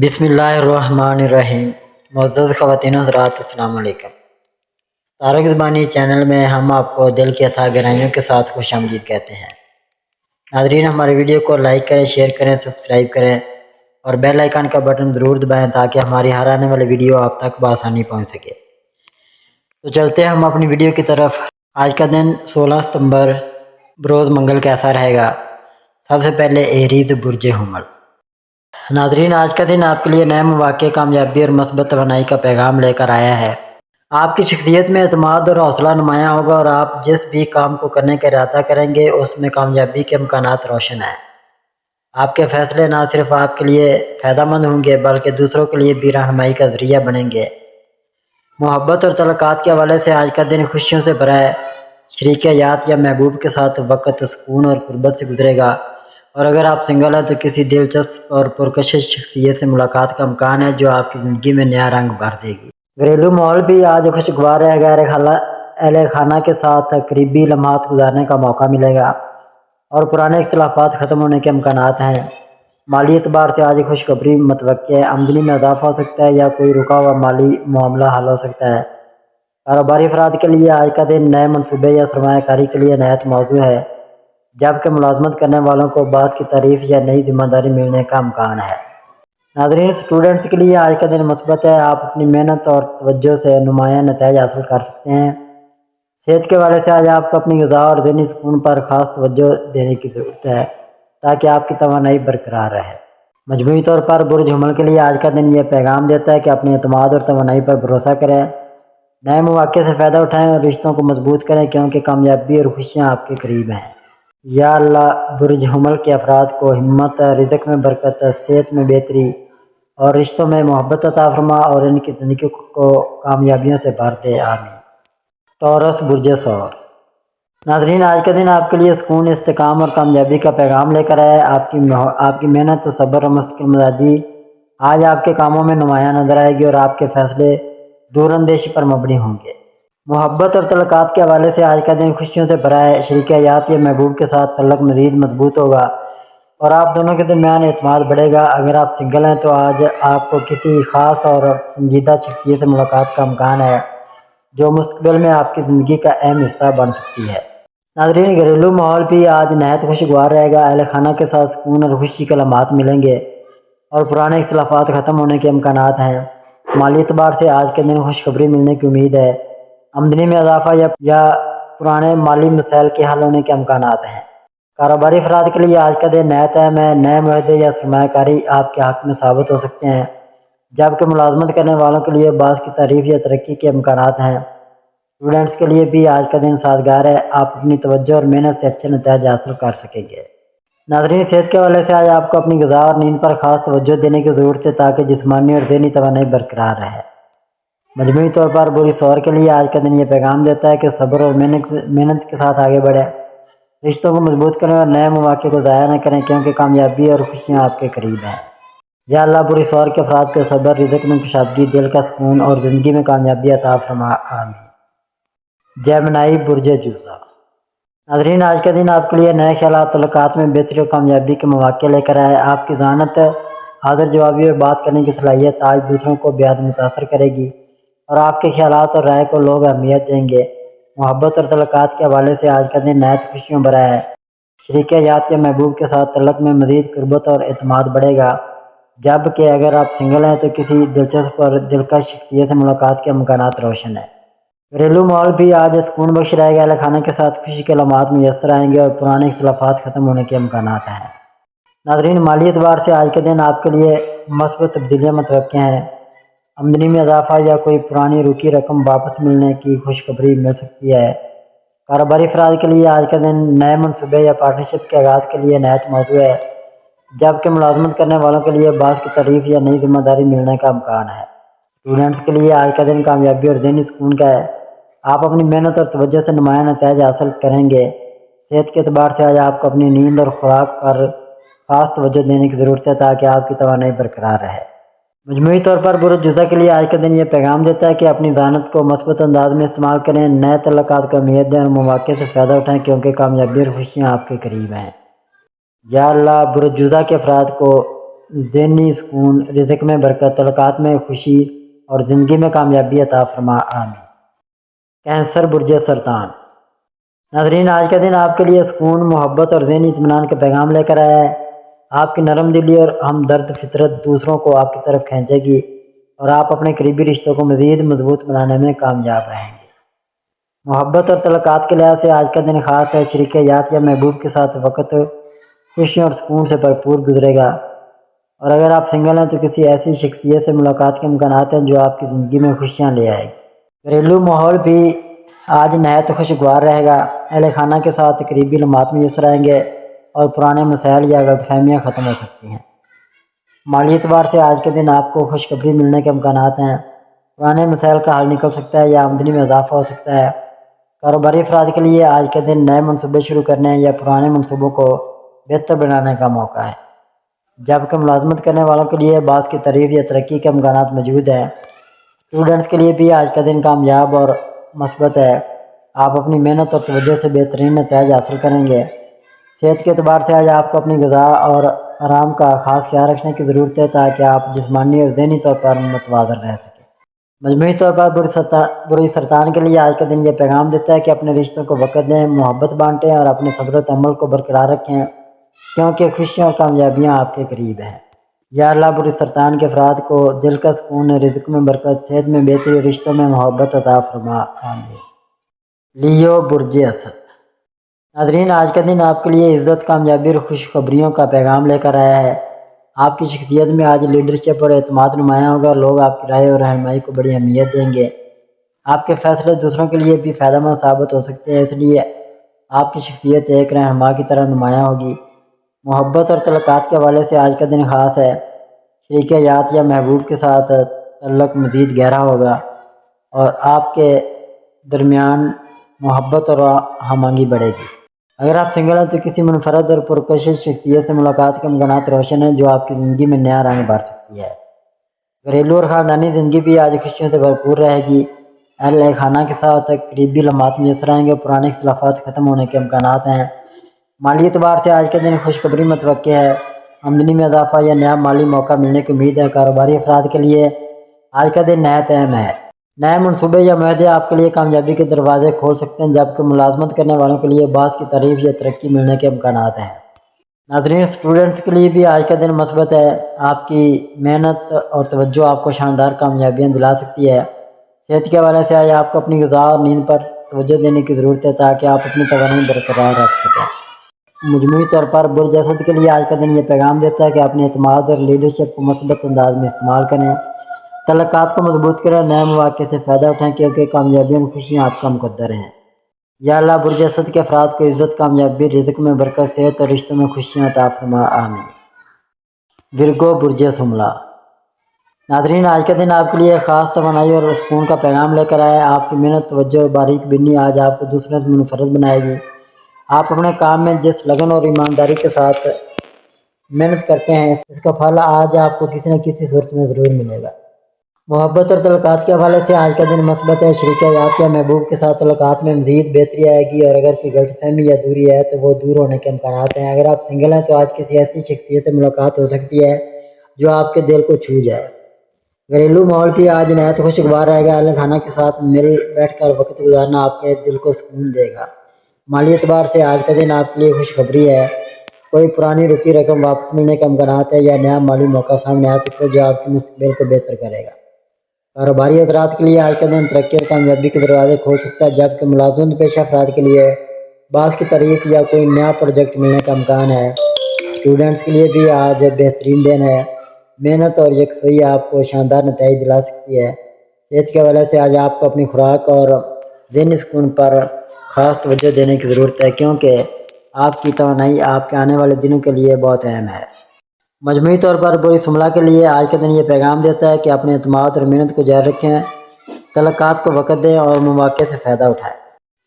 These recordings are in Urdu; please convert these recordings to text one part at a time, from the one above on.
بسم اللہ الرحمن الرحیم۔ معزز خواتین و حضرات، السلام علیکم۔ طارق زبانی چینل میں ہم آپ کو دل کی اتھاہ گہرائیوں کے ساتھ خوش آمدید کہتے ہیں۔ ناظرین، ہمارے ویڈیو کو لائک کریں، شیئر کریں، سبسکرائب کریں اور بیل آئیکن کا بٹن ضرور دبائیں تاکہ ہماری ہر آنے والی ویڈیو آپ تک بآسانی پہنچ سکے۔ تو چلتے ہیں ہم اپنی ویڈیو کی طرف۔ آج کا دن 16 ستمبر بروز منگل کیسا رہے گا؟ سب سے پہلے ایریز برج حمل۔ ناظرین، آج کا دن آپ کے لیے نئے مواقع، کامیابی اور مثبت توانائی کا پیغام لے کر آیا ہے۔ آپ کی شخصیت میں اعتماد اور حوصلہ نمایاں ہوگا اور آپ جس بھی کام کو کرنے کا ارادہ کریں گے اس میں کامیابی کے امکانات روشن ہیں۔ آپ کے فیصلے نہ صرف آپ کے لیے فائدہ مند ہوں گے بلکہ دوسروں کے لیے بھی رہنمائی کا ذریعہ بنیں گے۔ محبت اور تعلقات کے حوالے سے آج کا دن خوشیوں سے بھرا ہے۔ شریک حیات یا محبوب کے ساتھ وقت سکون اور قربت سے گزرے گا، اور اگر آپ سنگل ہیں تو کسی دلچسپ اور پرکشش شخصیت سے ملاقات کا امکان ہے جو آپ کی زندگی میں نیا رنگ بھر دے گی۔ گھریلو ماحول بھی آج خوشگوار رہے گا۔ اہل خانہ کے ساتھ قریبی لمحات گزارنے کا موقع ملے گا اور پرانے اختلافات ختم ہونے کے امکانات ہیں۔ مالی اعتبار سے آج خوشخبری متوقع ہے۔ آمدنی میں اضافہ ہو سکتا ہے یا کوئی رکا ہوا مالی معاملہ حل ہو سکتا ہے۔ کاروباری افراد کے لیے آج کا دن نئے منصوبے یا سرمایہ کاری کے لیے نہایت موزوں ہے، جبکہ ملازمت کرنے والوں کو بعض کی تعریف یا نئی ذمہ داری ملنے کا امکان ہے۔ ناظرین، اسٹوڈنٹس کے لیے آج کا دن مثبت ہے۔ آپ اپنی محنت اور توجہ سے نمایاں نتائج حاصل کر سکتے ہیں۔ صحت کے حوالے سے آج آپ کو اپنی غذا اور ذہنی سکون پر خاص توجہ دینے کی ضرورت ہے تاکہ آپ کی توانائی برقرار رہے۔ مجموعی طور پر برج حمل کے لیے آج کا دن یہ پیغام دیتا ہے کہ اپنے اعتماد اور توانائی پر بھروسہ کریں، نئے مواقع سے فائدہ اٹھائیں اور رشتوں کو مضبوط کریں کیونکہ کامیابی اور خوشیاں آپ کے قریب ہیں۔ یا اللہ برج حمل کے افراد کو ہمت، رزق میں برکت، صحت میں بہتری اور رشتوں میں محبت عطا فرما اور ان کی زندگی کو کامیابیوں سے بھر دے، آمین۔ ٹورس برج ثور۔ ناظرین، آج کا دن آپ کے لیے سکون، استحکام اور کامیابی کا پیغام لے کر آیا ہے۔ آپ کی محنت، صبر اور مستقل مزاجی آج آپ کے کاموں میں نمایاں نظر آئے گی اور آپ کے فیصلے دور اندیشی پر مبنی ہوں گے۔ محبت اور تعلقات کے حوالے سے آج کا دن خوشیوں سے بھرا ہے۔ شریک حیات یا محبوب کے ساتھ تعلق مزید مضبوط ہوگا اور آپ دونوں کے درمیان اعتماد بڑھے گا۔ اگر آپ سنگل ہیں تو آج آپ کو کسی خاص اور سنجیدہ شخصیت سے ملاقات کا امکان ہے جو مستقبل میں آپ کی زندگی کا اہم حصہ بن سکتی ہے۔ ناظرین، گھریلو ماحول بھی آج نہایت خوشگوار رہے گا۔ اہل خانہ کے ساتھ سکون اور خوشی کے لمحات ملیں گے اور پرانے اختلافات ختم ہونے کے امکانات ہیں۔ مالی اعتبار سے آج کے دن خوشخبری ملنے کی امید ہے۔ آمدنی میں اضافہ یا پرانے مالی مسائل کے حل ہونے کے امکانات ہیں۔ کاروباری افراد کے لیے آج کا دن نہایت اہم ہے۔ نئے معاہدے یا سرمایہ کاری آپ کے حق میں ثابت ہو سکتے ہیں، جبکہ ملازمت کرنے والوں کے لیے بعض کی تعریف یا ترقی کے امکانات ہیں۔ اسٹوڈنٹس کے لیے بھی آج کا دن سازگار ہے۔ آپ اپنی توجہ اور محنت سے اچھے نتائج حاصل کر سکیں گے۔ ناظرین، صحت کے حوالے سے آج آپ کو اپنی غذا اور نیند پر خاص توجہ دینے کی ضرورت ہے تاکہ جسمانی اور ذہنی توانائی برقرار رہے۔ مجموعی طور پر برج ثور کے لیے آج کا دن یہ پیغام دیتا ہے کہ صبر اور محنت کے ساتھ آگے بڑھیں، رشتوں کو مضبوط کریں اور نئے مواقع کو ضائع نہ کریں کیونکہ کامیابی اور خوشیاں آپ کے قریب ہیں۔ یا اللہ برج ثور کے افراد کو صبر، رزق میں کشادگی، دل کا سکون اور زندگی میں کامیابی عطا فرما، آمین۔ جیمنائی برج جوزا۔ ناظرین، آج کا دن آپ کے لیے نئے خیالات، تعلقات میں بہتری اور کامیابی کے مواقع لے کر آئے۔ آپ کی ذہانت، حاضر جوابی اور بات کرنے کی صلاحیت آج دوسروں کو بے حد متاثر کرے گی اور آپ کے خیالات اور رائے کو لوگ اہمیت دیں گے۔ محبت اور تعلقات کے حوالے سے آج کا دن نہایت خوشیوں بھرا ہے۔ شریک حیات یا محبوب کے ساتھ تعلق میں مزید قربت اور اعتماد بڑھے گا، جبکہ اگر آپ سنگل ہیں تو کسی دلچسپ اور دلکش شخصیت سے ملاقات کے امکانات روشن ہیں۔ گھریلو ماحول بھی آج سکون بخش رہے گا۔ اہل خانہ کے ساتھ خوشی کے لمحات میسر آئیں گے اور پرانے اختلافات ختم ہونے کے امکانات ہیں۔ ناظرین، مالی اعتبار سے آج کے دن آپ کے لیے مثبت تبدیلیاں متوقع ہیں۔ آمدنی میں اضافہ یا کوئی پرانی رکی رقم واپس ملنے کی خوشخبری مل سکتی ہے۔ کاروباری افراد کے لیے آج کا دن نئے منصوبے یا پارٹنرشپ کے آغاز کے لیے نہایت موزوں ہے، جبکہ ملازمت کرنے والوں کے لیے بعض کی تعریف یا نئی ذمہ داری ملنے کا امکان ہے۔ اسٹوڈنٹس کے لیے آج کا دن کامیابی اور ذہنی سکون کا ہے۔ آپ اپنی محنت اور توجہ سے نمایاں نتائج حاصل کریں گے۔ صحت کے اعتبار سے آج آپ کو اپنی نیند اور خوراک پر خاص توجہ دینے کی ضرورت ہے تاکہ آپ کی توانائی برقرار رہے۔ مجموعی طور پر برج جوزا کے لیے آج کا دن یہ پیغام دیتا ہے کہ اپنی ذہانت کو مثبت انداز میں استعمال کریں، نئے تعلقات کو اہمیت دیں اور مواقع سے فائدہ اٹھائیں کیونکہ کامیابی اور خوشیاں آپ کے قریب ہیں۔ یا اللہ برج جوزا کے افراد کو ذہنی سکون، رزق میں برکت، تعلقات میں خوشی اور زندگی میں کامیابی عطا فرما، آمین۔ کینسر برج سرطان۔ ناظرین، آج کا دن آپ کے لیے سکون، محبت اور ذہنی اطمینان کا پیغام لے کر آیا ہے۔ آپ کی نرم دلی اور ہمدرد فطرت دوسروں کو آپ کی طرف کھینچے گی اور آپ اپنے قریبی رشتوں کو مزید مضبوط بنانے میں کامیاب رہیں گے۔ محبت اور تعلقات کے لحاظ سے آج کا دن خاص ہے۔ شریک حیات یا محبوب کے ساتھ وقت خوشیوں اور سکون سے بھرپور گزرے گا، اور اگر آپ سنگل ہیں تو کسی ایسی شخصیت سے ملاقات کے امکانات ہیں جو آپ کی زندگی میں خوشیاں لے آئے گی۔ گھریلو ماحول بھی آج نہایت خوشگوار رہے گا۔ اہل خانہ کے ساتھ قریبی لمحات میسر آئیں گے اور پرانے مسائل یا غلط فہمیاں ختم ہو سکتی ہیں۔ مالی اعتبار سے آج کے دن آپ کو خوشخبری ملنے کے امکانات ہیں۔ پرانے مسائل کا حل نکل سکتا ہے یا آمدنی میں اضافہ ہو سکتا ہے۔ کاروباری افراد کے لیے آج کے دن نئے منصوبے شروع کرنے یا پرانے منصوبوں کو بہتر بنانے کا موقع ہے، جبکہ ملازمت کرنے والوں کے لیے باعث کی تعریف یا ترقی کے امکانات موجود ہیں۔ اسٹوڈنٹس کے لیے بھی آج کا دن کامیاب اور مثبت ہے۔ آپ اپنی محنت اور توجہ سے بہترین نتائج حاصل کریں گے۔ صحت کے اعتبار سے آج آپ کو اپنی غذا اور آرام کا خاص خیال رکھنے کی ضرورت ہے تاکہ آپ جسمانی اور ذہنی طور پر متوازن رہ سکیں۔ مجموعی طور پر برج سرطان کے لیے آج کا دن یہ پیغام دیتا ہے کہ اپنے رشتوں کو وقت دیں، محبت بانٹیں اور اپنے صبر و تحمل کو برقرار رکھیں، کیونکہ خوشیاں اور کامیابیاں آپ کے قریب ہیں۔ یا اللہ برج سرطان کے افراد کو دل کا سکون، رزق میں برکت، صحت میں بہتری اور رشتوں میں محبت عطا فرما، آمین۔ لیو برج اسد۔ ناظرین، آج کا دن آپ کے لیے عزت، کامیابی اور خوشخبریوں کا پیغام لے کر آیا ہے۔ آپ کی شخصیت میں آج لیڈرشپ اور اعتماد نمایاں ہوگا اور لوگ آپ کی رائے اور رہنمائی کو بڑی اہمیت دیں گے۔ آپ کے فیصلے دوسروں کے لیے بھی فائدہ مند ثابت ہو سکتے ہیں، اس لیے آپ کی شخصیت ایک رہنما کی طرح نمایاں ہوگی۔ محبت اور تعلقات کے حوالے سے آج کا دن خاص ہے۔ شریک حیات یا محبوب کے ساتھ تعلق مزید گہرا ہوگا اور آپ کے درمیان محبت اور ہم آہنگی بڑھے گی۔ اگر آپ سنگل ہیں تو کسی منفرد اور پرکشش شخصیت سے ملاقات کے امکانات روشن ہیں جو آپ کی زندگی میں نیا رنگ بھر سکتی ہے۔ گھریلو اور خاندانی زندگی بھی آج خوشیوں سے بھرپور رہے گی۔ اہل خانہ کے ساتھ قریبی لمحات میسر آئیں گے، پرانے اختلافات ختم ہونے کے امکانات ہیں۔ مالی اعتبار سے آج کے دن خوشخبری متوقع ہے، آمدنی میں اضافہ یا نیا مالی موقع ملنے کی امید ہے۔ کاروباری افراد کے لیے آج کا دن نہایت اہم ہے۔ نئے منصوبے یا معاہدے آپ کے لیے کامیابی کے دروازے کھول سکتے ہیں، جبکہ ملازمت کرنے والوں کے لیے باعث کی تعریف یا ترقی ملنے کے امکانات ہیں۔ ناظرین، اسٹوڈنٹس کے لیے بھی آج کا دن مثبت ہے۔ آپ کی محنت اور توجہ آپ کو شاندار کامیابیاں دلا سکتی ہے۔ صحت کے حوالے سے آج آپ کو اپنی غذا اور نیند پر توجہ دینے کی ضرورت ہے تاکہ آپ اپنی توانائی برقرار رکھ سکیں۔ مجموعی طور پر برج اسد کے لیے آج کا دن یہ پیغام دیتا ہے کہ اپنے اعتماد اور لیڈرشپ کو مثبت انداز میں استعمال کریں، تعلقات کو مضبوط کریں اور نئے مواقع سے فائدہ اٹھائیں، کیونکہ کامیابی اور خوشیاں آپ کا مقدر ہیں۔ یا اللہ برج اسد کے افراد کو عزت، کامیابی، رزق میں برکت، صحت اور رشتوں میں خوشیاں عطا فرما، آمین۔ ورگو برج شملہ۔ ناظرین، آج کا دن آپ کے لیے خاص توانائی اور سکون کا پیغام لے کر آئے۔ آپ کی محنت، توجہ اور باریک بینی آج آپ کو دوسروں سے منفرد بنائے گی۔ آپ اپنے کام میں جس لگن اور ایمانداری کے ساتھ محنت کرتے ہیں، اس کا پھل آج آپ کو کسی نہ کسی صورت میں ضرور ملے گا۔ محبت اور تعلقات کے حوالے سے آج کا دن مثبت ہے۔ شریک حیات یا محبوب کے ساتھ تعلقات میں مزید بہتری آئے گی، اور اگر کوئی غلط فہمی یا دوری ہے تو وہ دور ہونے کے امکانات ہیں۔ اگر آپ سنگل ہیں تو آج کسی ایسی شخصیت سے ملاقات ہو سکتی ہے جو آپ کے دل کو چھو جائے۔ گھریلو ماحول بھی آج نہایت خوشگوار رہے گا۔ اہل خانہ کے ساتھ مل بیٹھ کر وقت گزارنا آپ کے دل کو سکون دے گا۔ مالی اعتبار سے آج کا دن آپ کے لیے خوشخبری ہے، کوئی پرانی رکی رقم واپس ملنے کے امکانات ہے یا نیا مالی موقع سامنے آ سکتا ہے جو آپ کے مستقبل کو بہتر کرے گا۔ کاروباری حضرات کے لیے آج کا دن ترقی اور کامیابی کے دروازے کھول سکتا ہے، جبکہ ملازمت پیشہ افراد کے لیے باعث کی تعریف یا کوئی نیا پروجیکٹ ملنے کا امکان ہے۔ اسٹوڈنٹس کے لیے بھی آج بہترین دن ہے، محنت اور یکسوئی آپ کو شاندار نتائج دلا سکتی ہے۔ صحت کے حوالے سے آج آپ کو اپنی خوراک اور ذہنی سکون پر خاص توجہ دینے کی ضرورت ہے، کیونکہ آپ کی توانائی آپ کے آنے والے دنوں کے لیے بہت اہم ہے۔ مجموعی طور پر برج شملہ کے لیے آج کا دن یہ پیغام دیتا ہے کہ اپنے اعتماد اور محنت کو جاری رکھیں، تعلقات کو وقت دیں اور مواقع سے فائدہ اٹھائیں،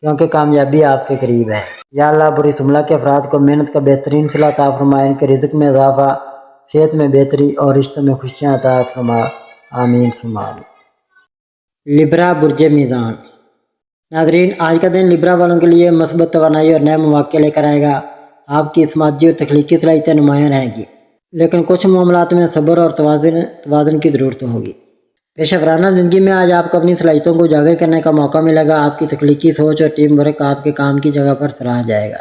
کیونکہ کامیابی آپ کے قریب ہے۔ یا اللہ برج شملہ کے افراد کو محنت کا بہترین صلہ عطا فرما، ان کے رزق میں اضافہ، صحت میں بہتری اور رشتوں میں خوشیاں عطا فرما، آمین ثم آمین۔ لبرا برج میزان۔ ناظرین، آج کا دن لبرا والوں کے لیے مثبت توانائی اور نئے مواقع لے کر آئے گا۔ آپ کی سماجی اور تخلیقی صلاحیتیں نمایاں رہیں گی۔ لیکن کچھ معاملات میں صبر اور توازن کی ضرورت ہوگی۔ پیشہ ورانہ زندگی میں آج آپ کو اپنی صلاحیتوں کو اجاگر کرنے کا موقع ملے گا۔ آپ کی تخلیقی سوچ اور ٹیم ورک آپ کے کام کی جگہ پر سراہا جائے گا۔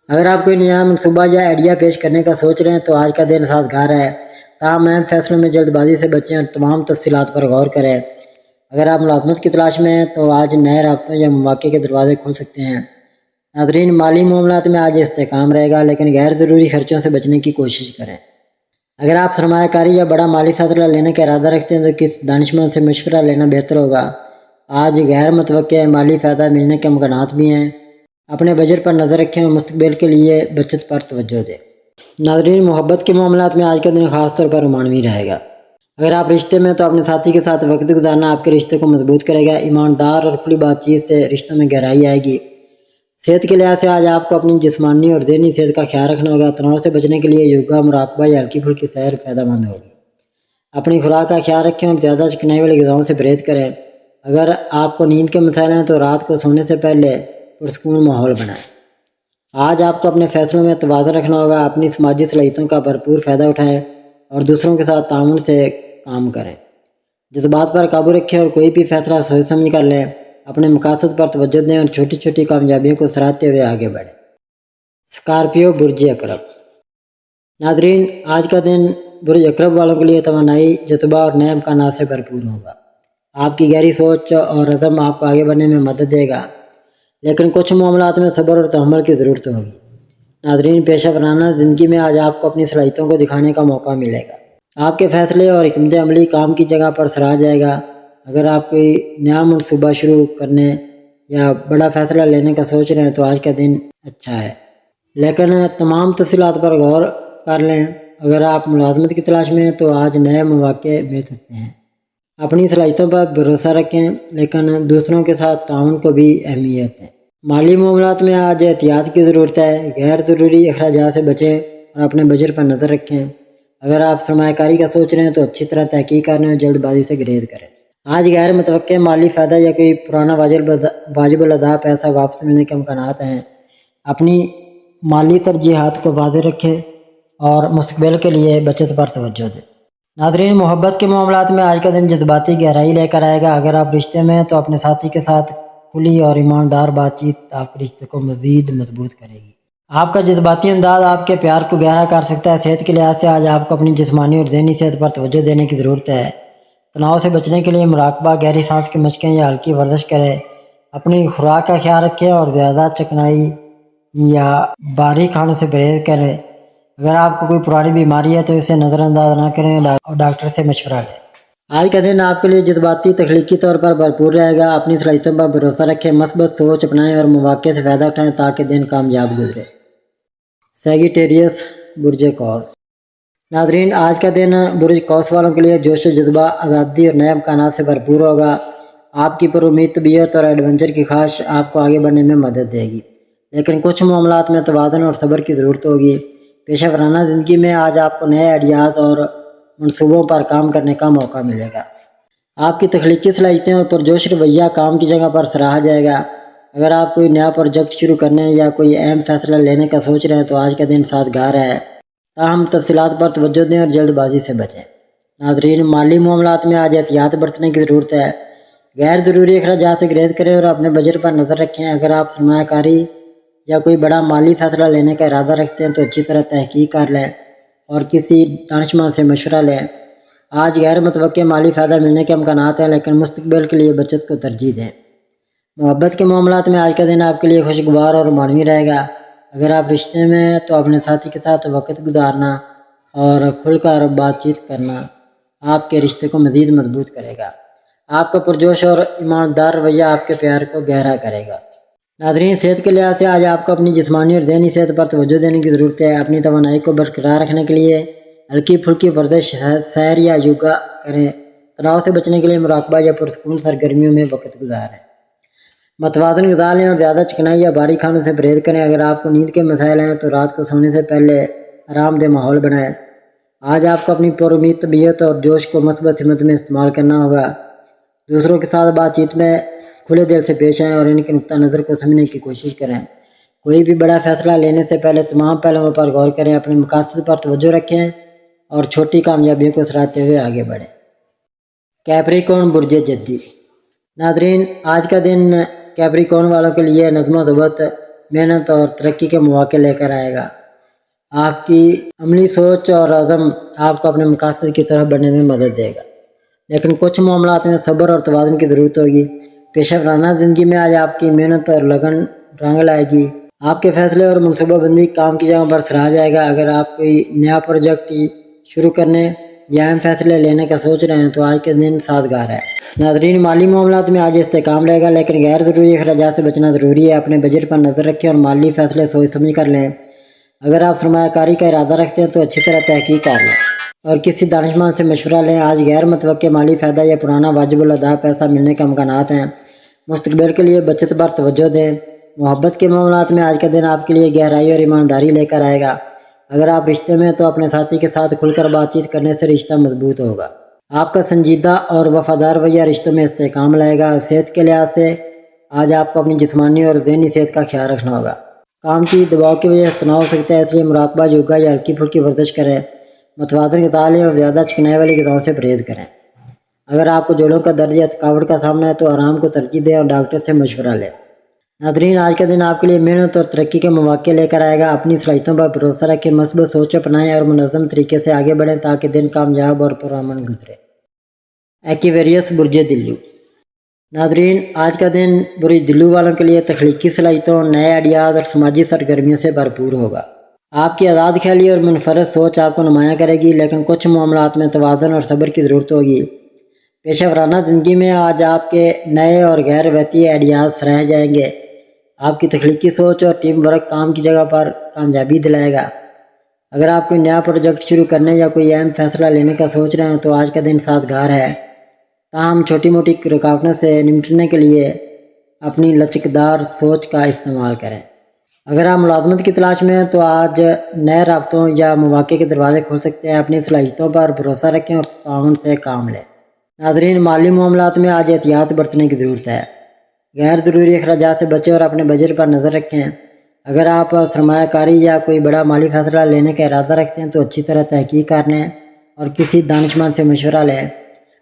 اگر آپ کوئی نیا منصوبہ یا آئیڈیا پیش کرنے کا سوچ رہے ہیں تو آج کا دن سازگار ہے۔ تاہم اہم فیصلوں میں جلد بازی سے بچیں اور تمام تفصیلات پر غور کریں۔ اگر آپ ملازمت کی تلاش میں ہیں تو آج نئے رابطوں یا مواقع کے دروازے کھل سکتے ہیں۔ ناظرین، مالی معاملات میں آج استحکام رہے گا، لیکن غیر ضروری خرچوں سے بچنے کی کوشش کریں۔ اگر آپ سرمایہ کاری یا بڑا مالی فیصلہ لینے کا ارادہ رکھتے ہیں تو کس دانشمند سے مشورہ لینا بہتر ہوگا۔ آج غیر متوقع مالی فائدہ ملنے کے امکانات بھی ہیں۔ اپنے بجٹ پر نظر رکھیں اور مستقبل کے لیے بچت پر توجہ دیں۔ ناظرین، محبت کے معاملات میں آج کا دن خاص طور پر رومانوی رہے گا۔ اگر آپ رشتے میں تو اپنے ساتھی کے ساتھ وقت گزارنا آپ کے رشتے کو مضبوط کرے گا۔ ایماندار اور کھلی بات چیت سے رشتوں میں گہرائی آئے گی۔ صحت کے لحاظ سے آج آپ کو اپنی جسمانی اور ذہنی صحت کا خیال رکھنا ہوگا۔ تناؤ سے بچنے کے لیے یوگا، مراقبہ یا ہلکی پھلکی سیر فائدہ مند ہوگی۔ اپنی خوراک کا خیال رکھیں اور زیادہ چکنائی والی غذاؤں سے پرہیز کریں۔ اگر آپ کو نیند کے مسائل ہیں تو رات کو سونے سے پہلے پرسکون ماحول بنائیں۔ آج آپ کو اپنے فیصلوں میں توازن رکھنا ہوگا۔ اپنی سماجی صلاحیتوں کا بھرپور فائدہ اٹھائیں اور دوسروں کے ساتھ تعاون سے کام کریں۔ جذبات پر قابو رکھیں اور کوئی بھی فیصلہ سوچ سمجھ کر لیں۔ اپنے مقاصد پر توجہ دیں اور چھوٹی چھوٹی کامیابیوں کو سراہتے ہوئے آگے بڑھیں۔ اسکارپیو، برج اقرب۔ ناظرین، آج کا دن برج اقرب والوں کے لیے توانائی، جذبہ اور نئے امکانات سے بھرپور ہوگا۔ آپ کی گہری سوچ اور عزم آپ کو آگے بڑھنے میں مدد دے گا، لیکن کچھ معاملات میں صبر اور تحمل کی ضرورت ہوگی۔ ناظرین، پیشہ ورانہ زندگی میں آج آپ کو اپنی صلاحیتوں کو دکھانے کا موقع ملے گا۔ آپ کے فیصلے اور حکمت عملی کام کی جگہ پر سراہا جائے گا۔ اگر آپ کوئی نیا منصوبہ شروع کرنے یا بڑا فیصلہ لینے کا سوچ رہے ہیں تو آج کا دن اچھا ہے، لیکن تمام تفصیلات پر غور کر لیں۔ اگر آپ ملازمت کی تلاش میں ہیں تو آج نئے مواقع مل سکتے ہیں۔ اپنی صلاحیتوں پر بھروسہ رکھیں، لیکن دوسروں کے ساتھ تعاون کو بھی اہمیت ہے۔ مالی معاملات میں آج احتیاط کی ضرورت ہے۔ غیر ضروری اخراجات سے بچیں اور اپنے بجٹ پر نظر رکھیں۔ اگر آپ سرمایہ کاری کا سوچ رہے ہیں تو اچھی طرح تحقیق کریں اور جلد بازی سے گریز کریں۔ آج غیر متوقع مالی فائدہ یا کوئی پرانا واجب الادا پیسہ واپس ملنے کے امکانات ہیں۔ اپنی مالی ترجیحات کو واضح رکھیں اور مستقبل کے لیے بچت پر توجہ دیں۔ ناظرین، محبت کے معاملات میں آج کا دن جذباتی گہرائی لے کر آئے گا۔ اگر آپ رشتے میں ہیں تو اپنے ساتھی کے ساتھ کھلی اور ایماندار بات چیت آپ کے رشتے کو مزید مضبوط کرے گی۔ آپ کا جذباتی انداز آپ کے پیار کو گہرا کر سکتا ہے۔ صحت کے لحاظ سے آج آپ کو اپنی جسمانی اور ذہنی صحت پر توجہ دینے کی ضرورت ہے۔ تناؤ سے بچنے کے لیے مراقبہ، گہری سانس کی مشقیں یا ہلکی ورزش کریں۔ اپنی خوراک کا خیال رکھیں اور زیادہ چکنائی یا بھاری کھانوں سے پرہیز کریں۔ اگر آپ کو کوئی پرانی بیماری ہے تو اسے نظر انداز نہ کریں اور ڈاکٹر سے مشورہ لیں۔ آج کا دن آپ کے لیے جذباتی تخلیقی طور پر بھرپور رہے گا۔ اپنی صلاحیتوں پر بھروسہ رکھیں، مثبت سوچ اپنائیں اور مواقع سے فائدہ اٹھائیں تاکہ دن کامیاب گزرے۔ سیگیٹیریس، برج قوس۔ ناظرین، آج کا دن برج قوس والوں کے لیے جوش و جذبہ، آزادی اور نئے امکانات سے بھرپور ہوگا۔ آپ کی پر امید طبیعت اور ایڈونچر کی خواہش آپ کو آگے بڑھنے میں مدد دے گی، لیکن کچھ معاملات میں توازن اور صبر کی ضرورت ہوگی۔ پیشہ ورانہ زندگی میں آج آپ کو نئے آئیڈیاز اور منصوبوں پر کام کرنے کا موقع ملے گا۔ آپ کی تخلیقی صلاحیتیں اور پرجوش رویہ کام کی جگہ پر سراہا جائے گا۔ اگر آپ کوئی نیا پروجیکٹ شروع کرنے یا کوئی اہم فیصلہ لینے کا سوچ رہے ہیں تو آج کا دن سازگار ہے، تاہم تفصیلات پر توجہ دیں اور جلد بازی سے بچیں۔ ناظرین، مالی معاملات میں آج احتیاط برتنے کی ضرورت ہے۔ غیر ضروری اخراجات سے گریز کریں اور اپنے بجٹ پر نظر رکھیں۔ اگر آپ سرمایہ کاری یا کوئی بڑا مالی فیصلہ لینے کا ارادہ رکھتے ہیں تو اچھی طرح تحقیق کر لیں اور کسی دانشمند سے مشورہ لیں۔ آج غیر متوقع مالی فائدہ ملنے کے امکانات ہیں، لیکن مستقبل کے لیے بچت کو ترجیح دیں۔ محبت کے معاملات میں آج کا دن آپ کے لیے خوشگوار اور رومانوی رہے گا۔ اگر آپ رشتے میں ہیں تو اپنے ساتھی کے ساتھ وقت گزارنا اور کھل کر بات چیت کرنا آپ کے رشتے کو مزید مضبوط کرے گا۔ آپ کا پرجوش اور ایماندار رویہ آپ کے پیار کو گہرا کرے گا۔ ناظرین، صحت کے لحاظ سے آج آپ کو اپنی جسمانی اور ذہنی صحت پر توجہ دینے کی ضرورت ہے۔ اپنی توانائی کو برقرار رکھنے کے لیے ہلکی پھلکی ورزش، سیر یا یوگا کریں۔ تناؤ سے بچنے کے لیے مراقبہ یا پرسکون سرگرمیوں میں وقت گزاریں۔ متوازن غذا لیں اور زیادہ چکنائی یا بھاری کھانوں سے پرہیز کریں۔ اگر آپ کو نیند کے مسائل ہیں تو رات کو سونے سے پہلے آرام دہ ماحول بنائیں۔ آج آپ کو اپنی پر امید طبیعت اور جوش کو مثبت سمت میں استعمال کرنا ہوگا۔ دوسروں کے ساتھ بات چیت میں کھلے دل سے پیش آئیں اور ان کے نقطہ نظر کو سمجھنے کی کوشش کریں۔ کوئی بھی بڑا فیصلہ لینے سے پہلے تمام پہلوؤں پر غور کریں۔ اپنے مقاصد پر توجہ رکھیں اور چھوٹی کامیابیوں کو سراہتے ہوئے آگے بڑھیں۔ کیپریکون برج جدی۔ ناظرین، آج کا دن کیپریکون والوں کے لیے نظم و ضبط، محنت اور ترقی کے مواقع لے کر آئے گا۔ آپ کی عملی سوچ اور عزم آپ کو اپنے مقاصد کی طرف بڑھنے میں مدد دے گا، لیکن کچھ معاملات میں صبر اور توازن کی ضرورت ہوگی۔ پیشہ ورانہ زندگی میں آج آپ کی محنت اور لگن رنگ لائے گی۔ آپ کے فیصلے اور منصوبہ بندی کام کی جگہ پر سراہا جائے گا۔ اگر آپ کوئی نیا پروجیکٹ شروع کرنے یا اہم فیصلے لینے کا سوچ رہے ہیں تو آج کے دن سازگار ہے۔ ناظرین، مالی معاملات میں آج استحکام رہے گا، لیکن غیر ضروری اخراجات سے بچنا ضروری ہے۔ اپنے بجٹ پر نظر رکھیں اور مالی فیصلے سوچ سمجھ کر لیں۔ اگر آپ سرمایہ کاری کا ارادہ رکھتے ہیں تو اچھی طرح تحقیق کر لیں اور کسی دانشمند سے مشورہ لیں۔ آج غیر متوقع مالی فائدہ یا پرانا واجب الادا پیسہ ملنے کے امکانات ہیں۔ مستقبل کے لیے بچت پر توجہ دیں۔ محبت کے معاملات میں آج کا دن آپ کے لیے گہرائی اور ایمانداری لے کر آئے گا۔ اگر آپ رشتے میں تو اپنے ساتھی کے ساتھ کھل کر بات چیت کرنے سے رشتہ مضبوط ہوگا۔ آپ کا سنجیدہ اور وفادار رویہ رشتوں میں استحکام لائے گا۔ صحت کے لحاظ سے آج آپ کو اپنی جسمانی اور ذہنی صحت کا خیال رکھنا ہوگا۔ کام کی دباؤ کی وجہ سے تناؤ ہو سکتا ہے، اس لیے مراقبہ، یوگا یا ہلکی پھلکی ورزش کریں۔ متوازن غذا لیں اور زیادہ چکنائی والی غذاؤں سے پرہیز کریں۔ اگر آپ کو جوڑوں کا درد یا تھکاوٹ کا سامنا ہے تو آرام کو ترجیح دیں اور ڈاکٹر سے مشورہ لیں۔ ناظرین، آج کا دن آپ کے لیے محنت اور ترقی کے مواقع لے کر آئے گا۔ اپنی صلاحیتوں پر بھروسہ رکھیں، مثبت سوچ اپنائیں اور منظم طریقے سے آگے بڑھیں تاکہ دن کامیاب اور پرامن گزرے۔ ایکویریس برج دلو۔ ناظرین، آج کا دن برج دلو والوں کے لیے تخلیقی صلاحیتوں، نئے آئیڈیاز اور سماجی سرگرمیوں سے بھرپور ہوگا۔ آپ کی آزاد خیالی اور منفرد سوچ آپ کو نمایاں کرے گی، لیکن کچھ معاملات میں توازن اور صبر کی ضرورت ہوگی۔ پیشہ ورانہ زندگی میں آج آپ کے نئے اور غیر روایتی آئیڈیاز سراہے جائیں گے۔ آپ کی تخلیقی سوچ اور ٹیم ورک کام کی جگہ پر کامیابی دلائے گا۔ اگر آپ کوئی نیا پروجیکٹ شروع کرنے یا کوئی اہم فیصلہ لینے کا سوچ رہے ہیں تو آج کا دن سازگار ہے، تاہم چھوٹی موٹی رکاوٹوں سے نمٹنے کے لیے اپنی لچکدار سوچ کا استعمال کریں۔ اگر آپ ملازمت کی تلاش میں ہیں تو آج نئے رابطوں یا مواقع کے دروازے کھل سکتے ہیں۔ اپنی صلاحیتوں پر بھروسہ رکھیں اور تعاون سے کام لیں۔ ناظرین، مالی معاملات میں آج احتیاط برتنے کی ضرورت ہے۔ غیر ضروری اخراجات سے بچیں اور اپنے بجٹ پر نظر رکھیں۔ اگر آپ سرمایہ کاری یا کوئی بڑا مالی فیصلہ لینے کا ارادہ رکھتے ہیں تو اچھی طرح تحقیق کر لیں اور کسی دانشمند سے مشورہ لیں۔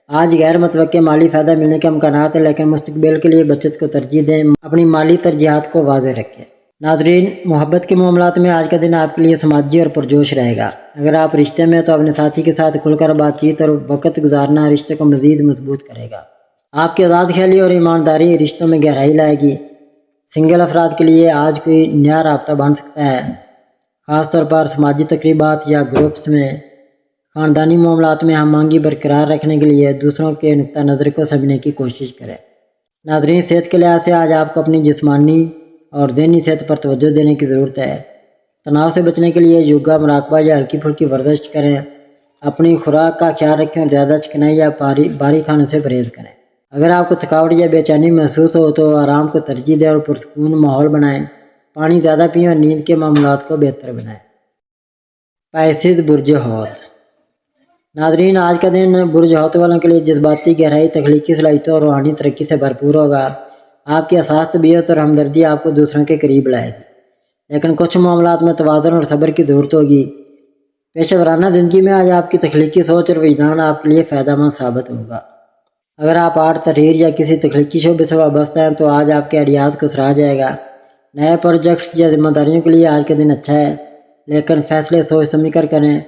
آج غیر متوقع مالی فائدہ ملنے کے امکانات ہیں، لیکن مستقبل کے لیے بچت کو ترجیح دیں۔ اپنی مالی ترجیحات کو واضح رکھیں۔ ناظرین، محبت کے معاملات میں آج کا دن آپ کے لیے سماجی اور پرجوش رہے گا۔ اگر آپ رشتے میں تو اپنے ساتھی کے ساتھ کھل کر بات چیت اور وقت گزارنا رشتے کو مزید مضبوط کرے گا۔ آپ کی آزاد خیالی اور ایمانداری رشتوں میں گہرائی لائے گی۔ سنگل افراد کے لیے آج کوئی نیا رابطہ بن سکتا ہے، خاص طور پر سماجی تقریبات یا گروپس میں۔ خاندانی معاملات میں ہم آہنگی برقرار رکھنے کے لیے دوسروں کے نقطہ نظر کو سمجھنے کی کوشش کریں۔ ناظرین، صحت کے لحاظ سے آج آپ کو اپنی جسمانی اور ذہنی صحت پر توجہ دینے کی ضرورت ہے۔ تناؤ سے بچنے کے لیے یوگا، مراقبہ یا ہلکی پھلکی ورزش کریں۔ اپنی خوراک کا خیال رکھیں اور زیادہ چکنائی یا بھاری کھانوں سے پرہیز کریں۔ اگر آپ کو تھکاوٹ یا بے چینی محسوس ہو تو آرام کو ترجیح دیں اور پرسکون ماحول بنائیں۔ پانی زیادہ پئیں اور نیند کے معاملات کو بہتر بنائیں۔ پائسید برج حوت۔ ناظرین، آج کا دن برج حوت والوں کے لیے جذباتی گہرائی، تخلیقی صلاحیتوں اور روحانی ترقی سے بھرپور ہوگا۔ آپ کی حساس طبیعت اور ہمدردی آپ کو دوسروں کے قریب لائے گی، لیکن کچھ معاملات میں توازن اور صبر کی ضرورت ہوگی۔ پیشہ ورانہ زندگی میں آج آپ کی تخلیقی سوچ اور وجدان آپ کے لیے فائدہ مند ثابت ہوگا۔ اگر آپ آرٹ، تحریر یا کسی تخلیقی شعبے سے وابستہ ہیں تو آج آپ کے آئیڈیاز کو سراہا جائے گا۔ نئے پروجیکٹس یا ذمہ داریوں کے لیے آج کا دن اچھا ہے، لیکن فیصلے سوچ سمجھ کر کریں۔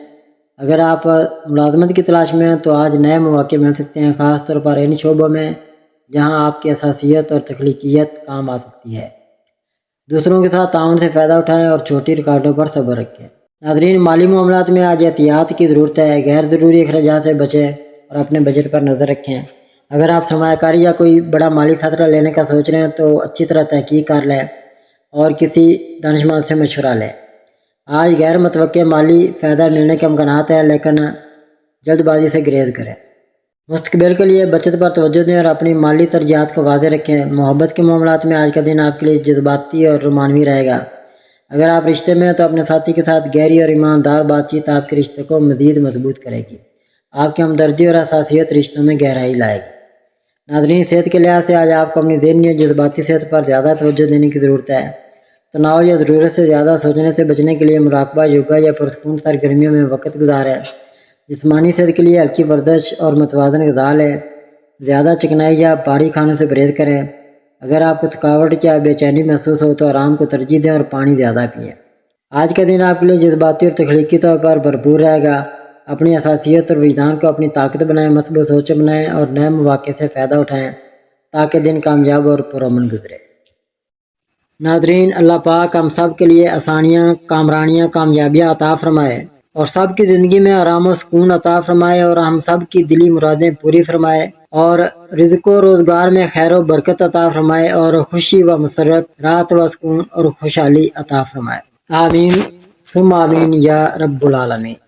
اگر آپ ملازمت کی تلاش میں ہیں تو آج نئے مواقع مل سکتے ہیں، خاص طور پر ان شعبوں میں جہاں آپ کی حساسیت اور تخلیقیت کام آ سکتی ہے۔ دوسروں کے ساتھ تعاون سے فائدہ اٹھائیں اور چھوٹی رکاوٹوں پر صبر رکھیں۔ ناظرین، مالی معاملات میں آج احتیاط کی ضرورت ہے۔ غیر ضروری اخراجات سے بچیں اور اپنے بجٹ پر نظر رکھیں۔ اگر آپ سرمایہ کاری یا کوئی بڑا مالی فیصلہ لینے کا سوچ رہے ہیں تو اچھی طرح تحقیق کر لیں اور کسی دانشمند سے مشورہ لیں۔ آج غیر متوقع مالی فائدہ ملنے کے امکانات ہیں، لیکن جلد بازی سے گریز کریں۔ مستقبل کے لیے بچت پر توجہ دیں اور اپنی مالی ترجیحات کو واضح رکھیں۔ محبت کے معاملات میں آج کا دن آپ کے لیے جذباتی اور رومانوی رہے گا۔ اگر آپ رشتے میں ہیں تو اپنے ساتھی کے ساتھ گہری اور ایماندار بات چیت آپ کے رشتے کو مزید مضبوط کرے گی۔ آپ کی ہمدردی اور حساسیت رشتوں میں گہرائی لائے گی۔ ناظرین، صحت کے لحاظ سے آج آپ کو اپنی ذہنی اور جذباتی صحت پر زیادہ توجہ دینے کی ضرورت ہے۔ تناؤ یا ضرورت سے زیادہ سوچنے سے بچنے کے لیے مراقبہ، یوگا یا پرسکون سرگرمیوں میں وقت گزاریں۔ جسمانی صحت کے لیے ہلکی ورزش اور متوازن غذا لیں، زیادہ چکنائی یا بھاری کھانوں سے پرہیز کریں۔ اگر آپ کو تھکاوٹ یا بے چینی محسوس ہو تو آرام کو ترجیح دیں اور پانی زیادہ پئیں۔ آج کا دن آپ کے لیے جذباتی اور تخلیقی طور پر بھرپور رہے گا۔ اپنی حساسیت اور وجدان کو اپنی طاقت بنائیں، مثبت سوچ بنائیں اور نئے مواقع سے فائدہ اٹھائیں تاکہ دن کامیاب اور پرامن گزرے۔ ناظرین، اللہ پاک ہم سب کے لیے آسانیاں، کامرانیاں، کامیابیاں عطا فرمائے اور سب کی زندگی میں آرام و سکون عطا فرمائے اور ہم سب کی دلی مرادیں پوری فرمائے اور رزق و روزگار میں خیر و برکت عطا فرمائے اور خوشی و مسرت، راحت و سکون اور خوشحالی عطا فرمائے۔ آمین ثم آمین یا رب العالمین۔